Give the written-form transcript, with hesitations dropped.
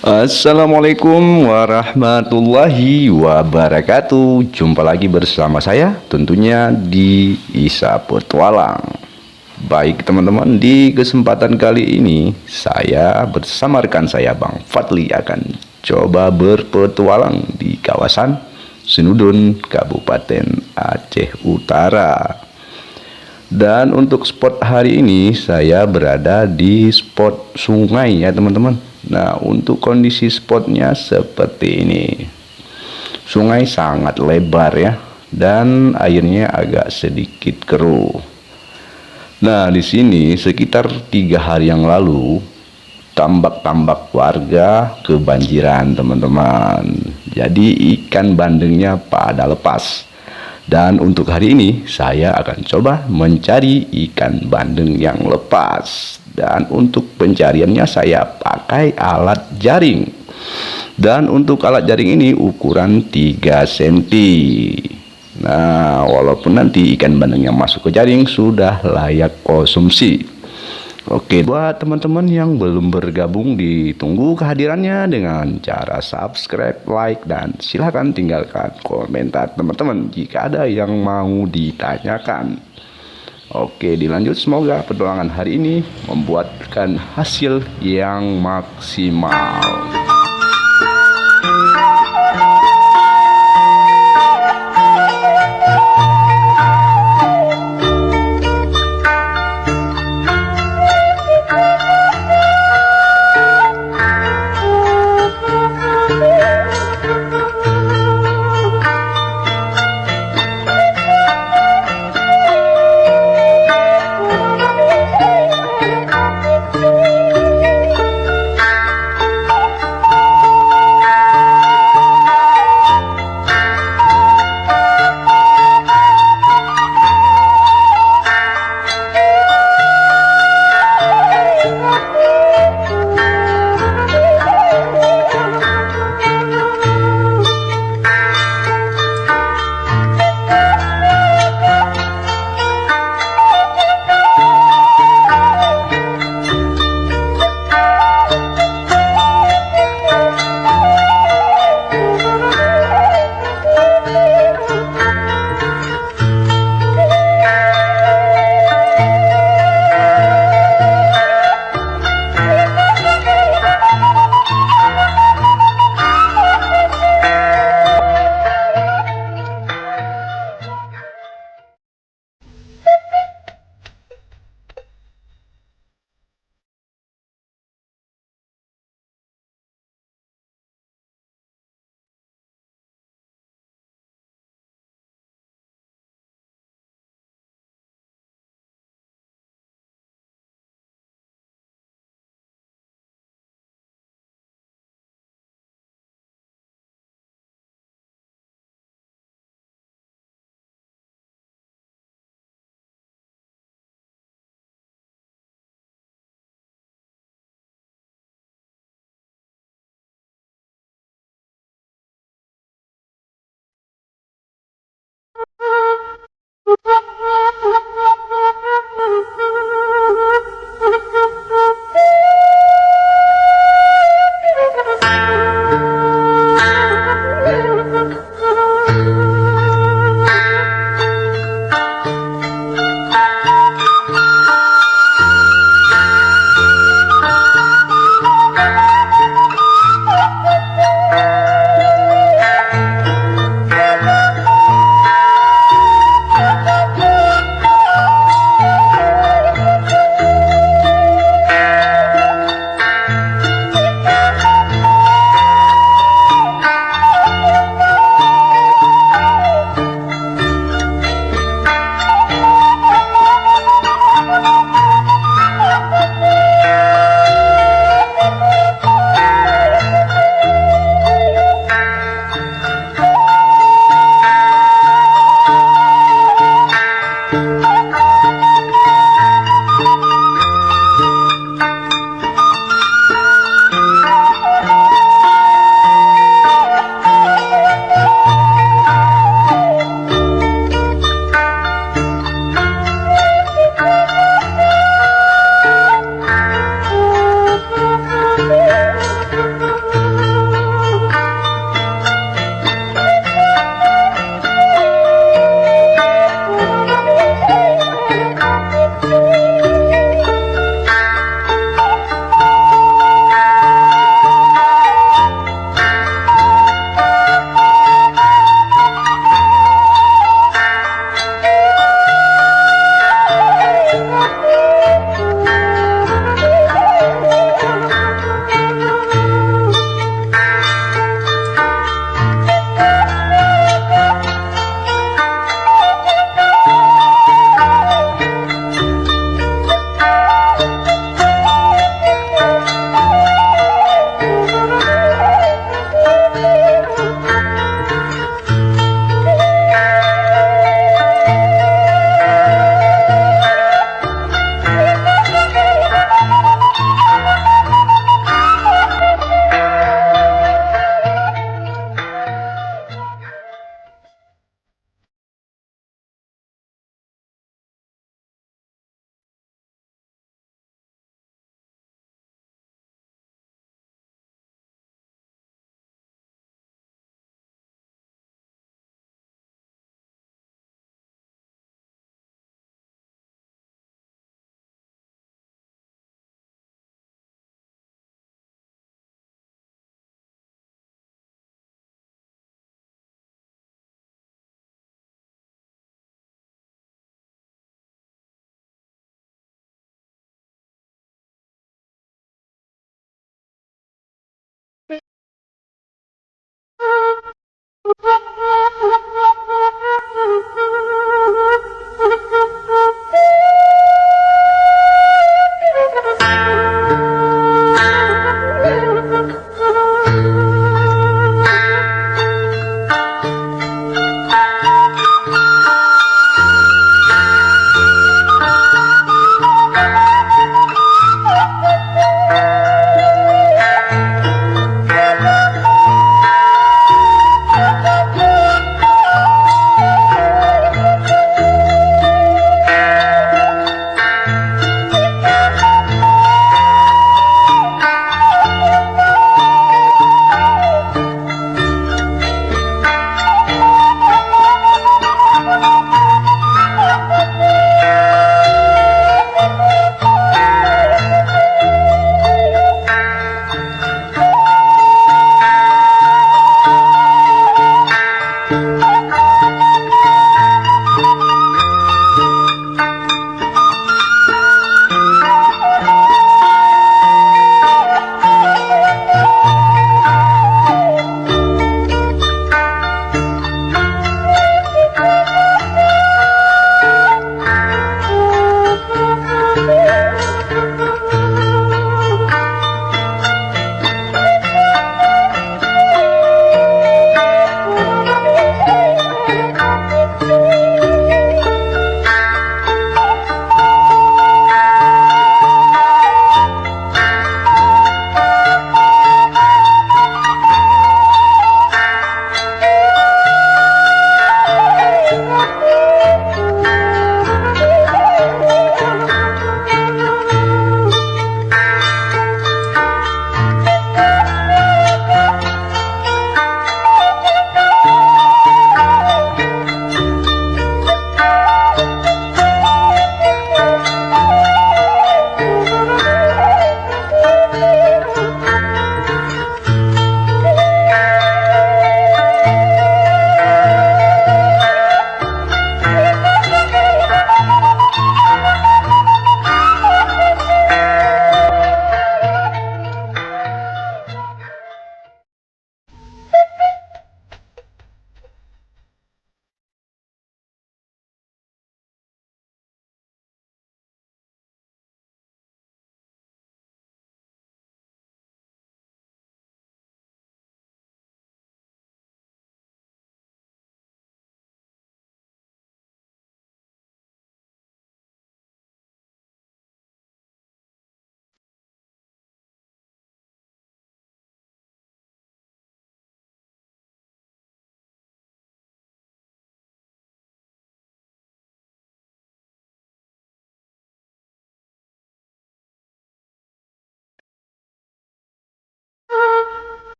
Assalamualaikum warahmatullahi wabarakatuh. Jumpa lagi bersama saya tentunya di Isa Petualang. Baik teman-teman, di kesempatan kali ini saya bersama rekan saya Bang Fadli akan coba berpetualang di kawasan Senudun, Kabupaten Aceh Utara. Dan untuk spot hari ini saya berada di spot sungai ya teman-teman. Nah, untuk kondisi spotnya seperti ini. Sungai sangat lebar ya, dan airnya agak sedikit keruh. Nah, di sini sekitar 3 hari yang lalu tambak-tambak warga kebanjiran teman-teman. Jadi ikan bandengnya pada lepas. Dan untuk hari ini saya akan coba mencari ikan bandeng yang lepas. Dan untuk pencariannya saya pakai alat jaring. Dan untuk alat jaring ini ukuran 3 cm. Nah, walaupun nanti ikan bandeng yang masuk ke jaring sudah layak konsumsi. Oke, buat teman-teman yang belum bergabung, ditunggu kehadirannya dengan cara subscribe, like, dan silahkan tinggalkan komentar teman-teman jika ada yang mau ditanyakan. Oke, dilanjut. Semoga petualangan hari ini membuahkan hasil yang maksimal.